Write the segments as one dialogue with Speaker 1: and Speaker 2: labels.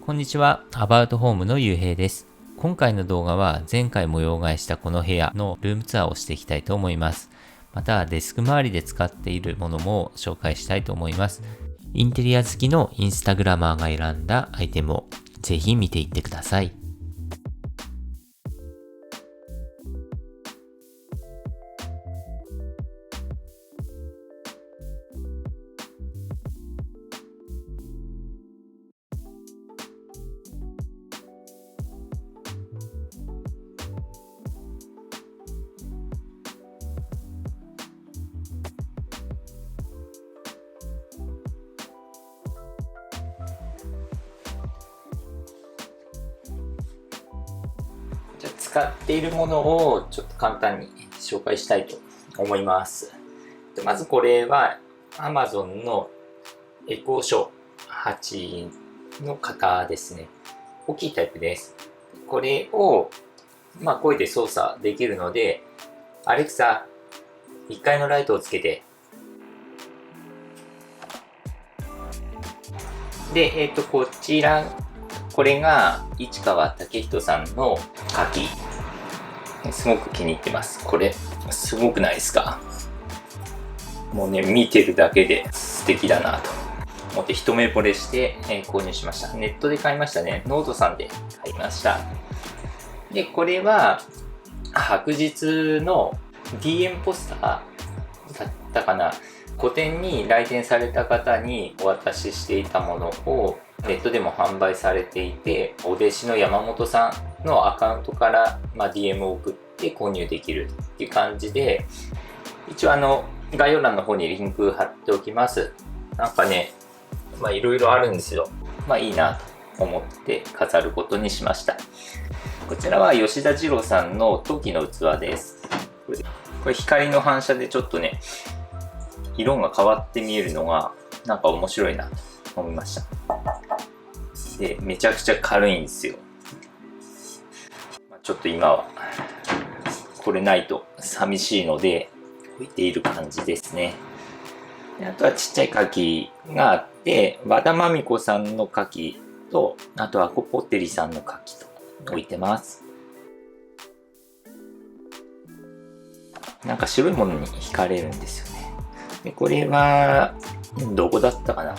Speaker 1: こんにちは、アバウトホームのゆうへいです。今回の動画は前回模様替えしたこの部屋のルームツアーをしていきたいと思います。またデスク周りで使っているものも紹介したいと思います。インテリア好きのインスタグラマーが選んだアイテムをぜひ見ていってください。じゃあ使っているものをちょっと簡単に紹介したいと思います。まずこれは Amazon のエコーショー8の型ですね。大きいタイプです。これを声で操作できるので、アレクサ、1階のライトをつけて。で、これが市川武人さんの柿。すごく気に入ってます。これ、すごくないですか？もうね、見てるだけで素敵だなと思って一目惚れして、購入しました。ネットで買いましたね。ノートさんで買いました。で、これは白日の DM ポスターだったかな。個展に来店された方にお渡ししていたものをネットでも販売されていて、お弟子の山本さんのアカウントから、DM を送って購入できるっていう感じで、一応概要欄の方にリンク貼っておきます。なんかね、いろいろあるんですよ。いいなと思って飾ることにしました。こちらは吉田二郎さんの陶器の器です。これ光の反射でちょっとね、色が変わって見えるのがなんか面白いなと思いました。で、めちゃくちゃ軽いんですよ。ちょっと今はこれないと寂しいので置いている感じですね。で、あとはちっちゃい牡蠣があって、和田真美子さんの牡蠣と、あとはコポテリさんの牡蠣と置いてます。なんか白いものに惹かれるんですよね。で、これはどこだったかな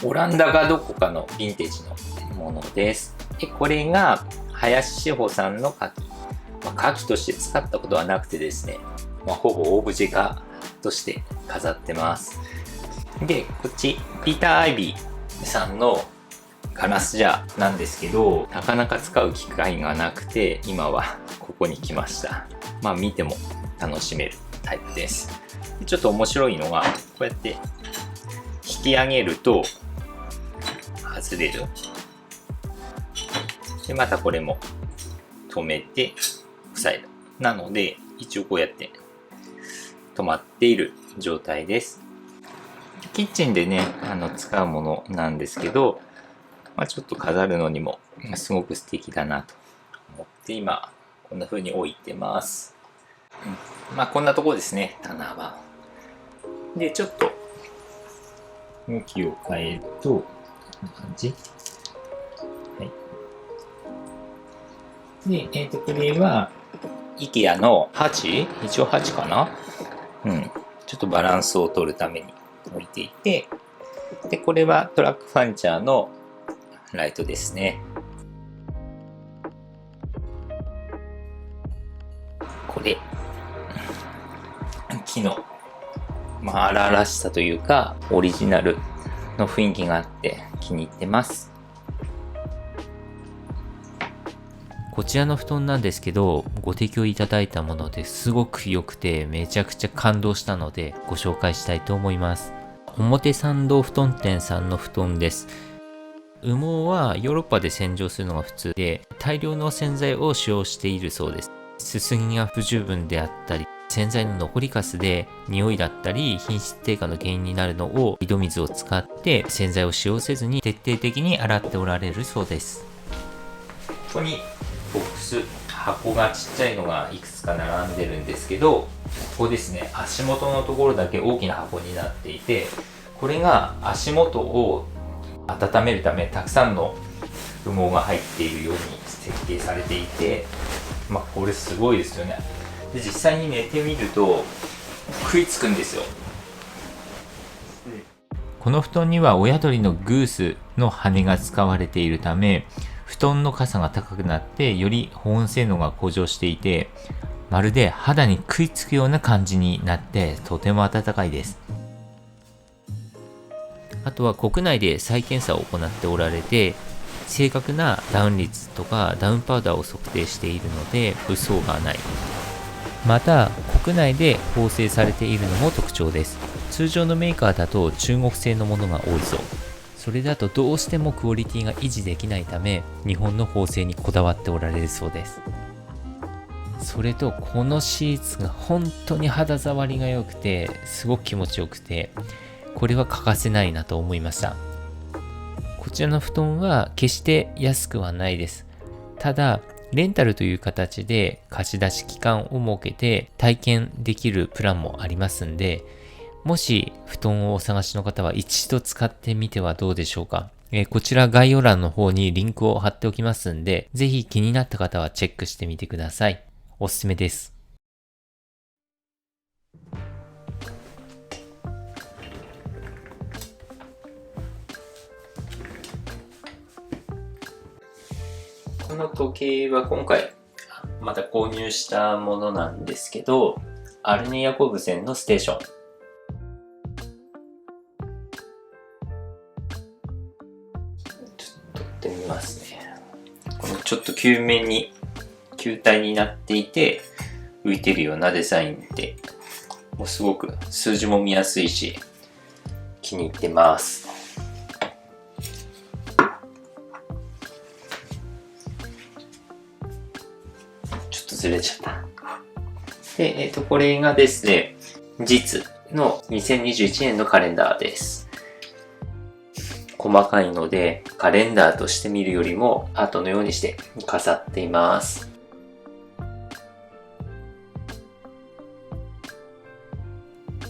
Speaker 1: オランダかどこかのヴィンテージのものです。で、これが林志保さんの牡蠣。牡蠣として使ったことはなくてですね、ほぼオブジェ化として飾ってます。で、こっちピーター・アイビーさんのガラスジャーなんですけど、なかなか使う機会がなくて、今はここに来ました。見ても楽しめるタイプです。で、ちょっと面白いのが、こうやって引き上げると外れる。で、またこれも止めて塞いだ。なので、一応こうやって止まっている状態です。キッチンでね、使うものなんですけど、ちょっと飾るのにもすごく素敵だなと思って今こんな風に置いてます。こんなところですね、棚は。で、ちょっと向きを変えるとこんな感じ。はい。で、これは IKEA の8？ 一応8かな？ちょっとバランスを取るために置いていて、で、これはトラックファンチャーのライトですね。これ、木の、荒々しさというか、オリジナルの雰囲気があって気に入ってます。こちらの布団なんですけど、ご提供いただいたものですごく良くてめちゃくちゃ感動したのでご紹介したいと思います。表参道布団店さんの布団です。羽毛はヨーロッパで洗浄するのが普通で、大量の洗剤を使用しているそうです。すすぎが不十分であったり、洗剤の残りカスで匂いだったり品質低下の原因になるのを井戸水を使って洗剤を使用せずに徹底的に洗っておられるそうです。ここにボックス、箱がちっちゃいのがいくつか並んでるんですけど、ここですね、足元のところだけ大きな箱になっていて、これが足元を温めるためたくさんの羽毛が入っているように設計されていて、これすごいですよね。で、実際に寝てみると食いつくんですよ。この布団には親鳥のグースの羽が使われているため、布団の傘が高くなってより保温性能が向上していて、まるで肌に食いつくような感じになってとても暖かいです。あとは国内で再検査を行っておられて、正確なダウン率とかダウンパウダーを測定しているので物騒がない。また国内で縫製されているのも特徴です。通常のメーカーだと中国製のものが多いそう。それだとどうしてもクオリティが維持できないため、日本の縫製にこだわっておられるそうです。それとこのシーツが本当に肌触りが良くてすごく気持ちよくて、これは欠かせないなと思いました。こちらの布団は決して安くはないです。ただレンタルという形で貸し出し期間を設けて体験できるプランもありますんで、もし布団をお探しの方は一度使ってみてはどうでしょうか。こちら概要欄の方にリンクを貼っておきますんで、ぜひ気になった方はチェックしてみてください。おすすめです。この時計は今回また購入したものなんですけど、アルネ・ヤコブセンのステーション。ちょっと撮ってみますね。このちょっと球体になっていて浮いてるようなデザインで、もうすごく数字も見やすいし気に入ってます。ずれちゃった。で、これがですね、実の2021年のカレンダーです。細かいので、カレンダーとして見るよりもアートのようにして飾っています。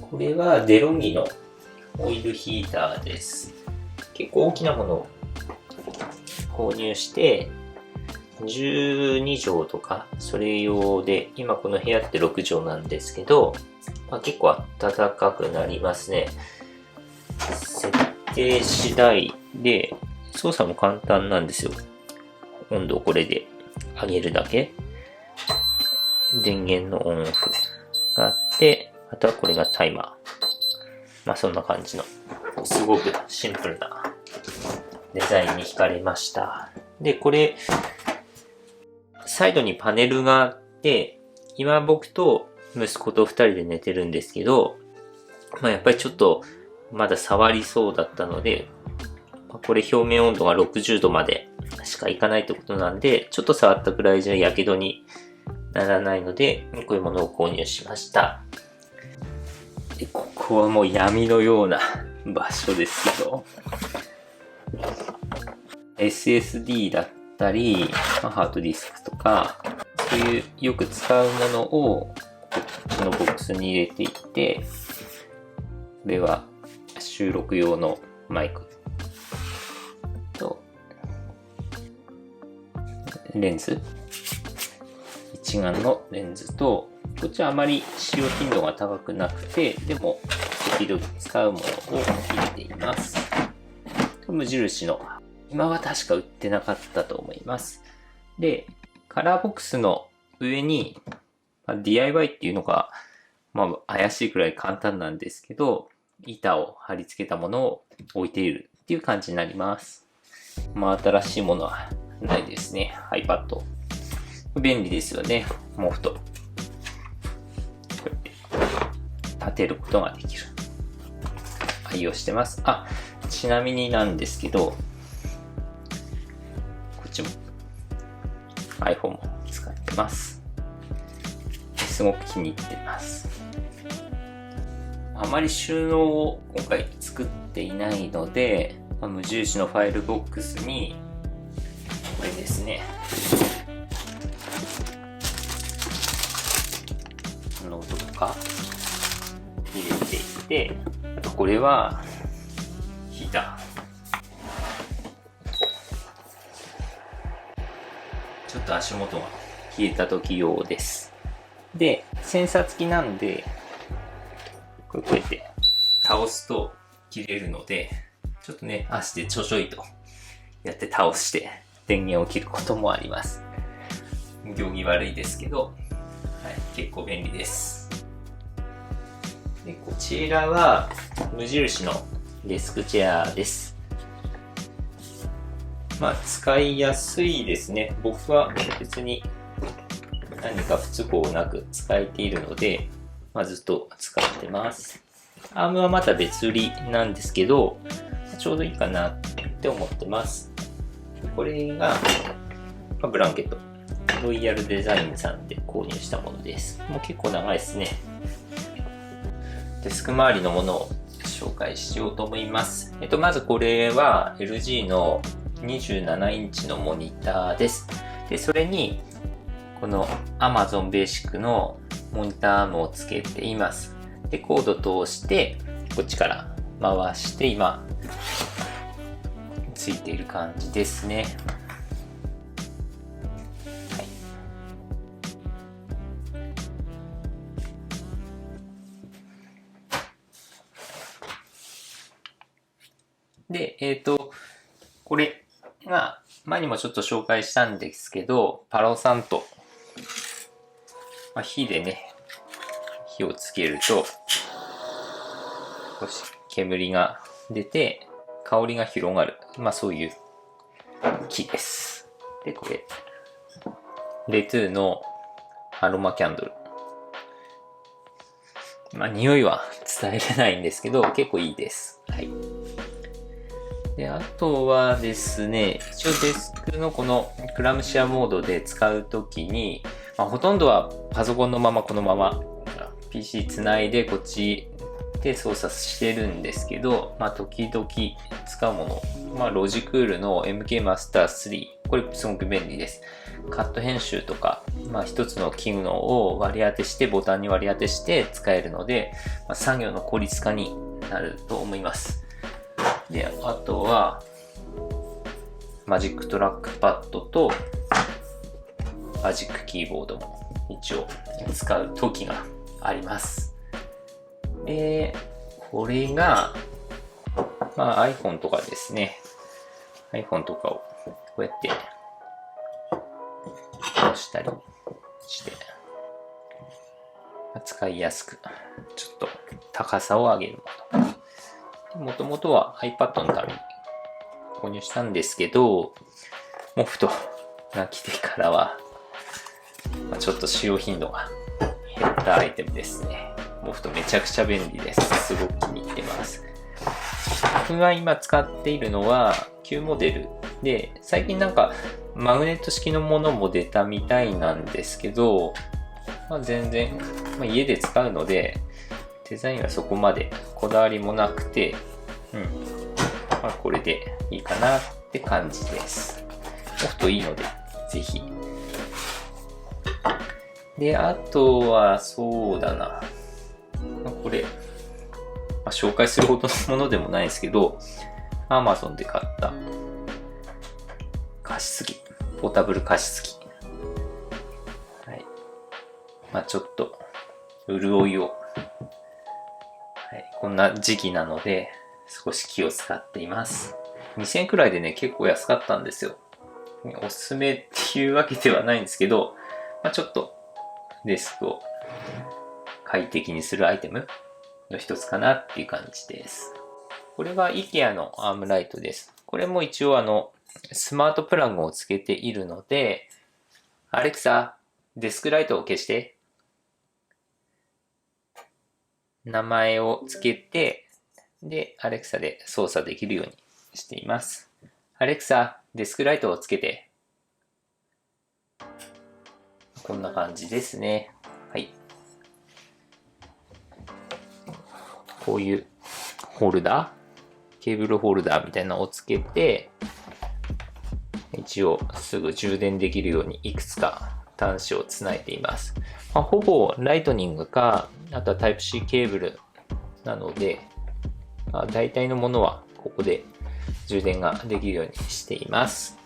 Speaker 1: これはデロンギのオイルヒーターです。結構大きなものを購入して、12畳とかそれ用で、今この部屋って6畳なんですけど、結構暖かくなりますね。設定次第で操作も簡単なんですよ。温度をこれで上げるだけ。電源のオンオフがあって、あとはこれがタイマー。そんな感じのすごくシンプルなデザインに惹かれました。で、これサイドにパネルがあって、今僕と息子と2人で寝てるんですけど、やっぱりちょっとまだ触りそうだったので、これ表面温度が60度までしかいかないってことなんで、ちょっと触ったくらいじゃやけどにならないので、こういうものを購入しました。で、ここはもう闇のような場所ですけど、SSD だったり、ハードディスクとか、そういうよく使うものをこっちのボックスに入れていって、これは収録用のマイクとレンズ、一眼のレンズと、こっちはあまり使用頻度が高くなくて、でも時々使うものを入れています。無印の、今は確か売ってなかったと思います。で、カラーボックスの上に、DIY っていうのが、怪しいくらい簡単なんですけど、板を貼り付けたものを置いているっていう感じになります。新しいものはないですね。iPad。便利ですよね。毛布と。こうやって立てることができる。愛用してます。ちなみになんですけど、こっちも iPhone も使ってます。すごく気に入ってます。あまり収納を今回作っていないので、無印のファイルボックスにこれですね、ノートとか入れていて、あとこれはヒータちょっと足元が冷えた時用です。で、センサー付きなんで、こうやって倒すと切れるので、ちょっとね、足でちょちょいとやって倒して電源を切ることもあります。行儀悪いですけど、はい、結構便利です。で、こちらは無印のデスクチェアです。まあ、使いやすいですね。僕は別に何か不都合なく使えているので、まあ、ずっと使ってます。アームはまた別売りなんですけど、ちょうどいいかなって思ってます。これがブランケット。ロイヤルデザインさんで購入したものです。もう結構長いですね。デスク周りのものを紹介しようと思います。まずこれは LG の27インチのモニターです。で、それにこの Amazon Basic のモニターアームをつけています。で、コード通してこっちから回して今ついている感じですね。で、これが前にもちょっと紹介したんですけど、パロサント、火でね、火をつけると少し煙が出て香りが広がる、そういう木です。で、これレトゥーのアロマキャンドル、匂いは伝えれないんですけど結構いいです。はい。で、あとはですね、一応デスクのこのクラムシェアモードで使うときに、ほとんどはパソコンのままこのまま PC つないでこっちで操作してるんですけど、時々使うもの、ロジクールの MK マスター3、これすごく便利です。カット編集とか、一つの機能を割り当てして、ボタンに割り当てして使えるので、作業の効率化になると思います。で、あとはマジックトラックパッドとマジックキーボードも一応使う時があります。で、これが、iPhone とかですね。iPhone とかをこうやって押したりして使いやすく、ちょっと高さを上げるもの。もともとは iPad のために購入したんですけど、モフトが来てからは、ちょっと使用頻度が減ったアイテムですね。モフトめちゃくちゃ便利です。すごく気に入ってます。僕が今使っているのは旧モデルで、最近マグネット式のものも出たみたいなんですけど、全然、家で使うので、デザインはそこまでこだわりもなくて、これでいいかなって感じです。モフトいいので、ぜひ。で、あとは、そうだな。これ、紹介するほどのものでもないですけど、Amazon で買った加湿器、ポータブル加湿器。はい。ちょっと、潤いを、こんな時期なので、少し気を使っています。2000円くらいでね、結構安かったんですよ。おすすめっていうわけではないんですけど、ちょっとデスクを快適にするアイテムの一つかなっていう感じです。これは IKEA のアームライトです。これも一応スマートプラグをつけているので、アレクサ、デスクライトを消して。名前をつけて、で、アレクサで操作できるようにしています。アレクサ、デスクライトをつけて。こんな感じですね。はい。こういうホルダー、ケーブルホルダーみたいなのをつけて、一応すぐ充電できるようにいくつか端子をつないでいます。ほぼライトニングか、あとはタイプ C ケーブルなので、大体のものはここで充電ができるようにしています。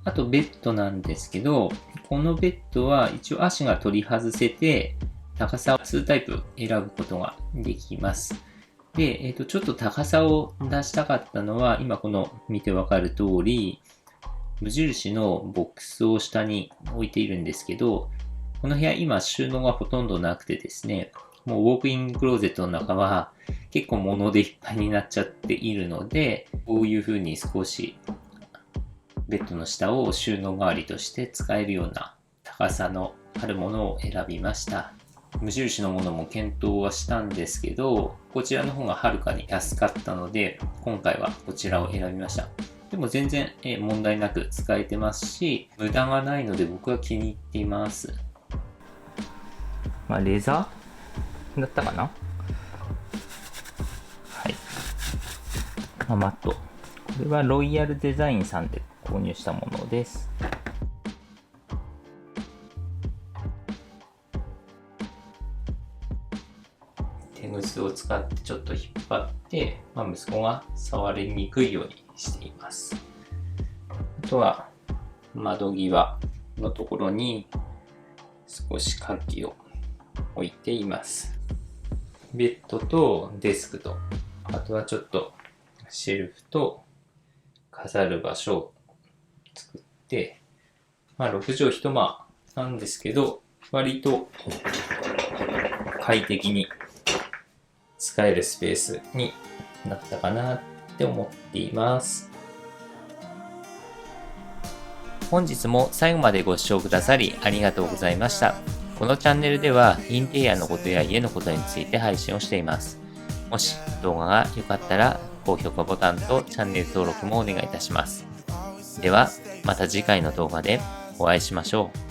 Speaker 1: あとベッドなんですけど、このベッドは一応足が取り外せて、高さを2タイプ選ぶことができます。で、ちょっと高さを出したかったのは、今この見てわかる通り、無印のボックスを下に置いているんですけど、この部屋今収納がほとんどなくてですね、もうウォークインクローゼットの中は結構物でいっぱいになっちゃっているので、こういう風に少しベッドの下を収納代わりとして使えるような高さのあるものを選びました。無印のものも検討はしたんですけど、こちらの方がはるかに安かったので、今回はこちらを選びました。でも全然問題なく使えてますし、無駄がないので僕は気に入っています。レザーだったかな？はい。マット。これはロイヤルデザインさんで購入したものです。テグスを使ってちょっと引っ張って、息子が触りにくいようにしています。あとは窓際のところに少し鍵を置いています。ベッドとデスクと、あとはちょっとシェルフと飾る場所を作って、6畳一間なんですけど、割と快適に使えるスペースになったかなって思っています。本日も最後までご視聴くださりありがとうございました。このチャンネルではインテリアのことや家のことについて配信をしています。もし動画が良かったら高評価ボタンとチャンネル登録もお願いいたします。ではまた次回の動画でお会いしましょう。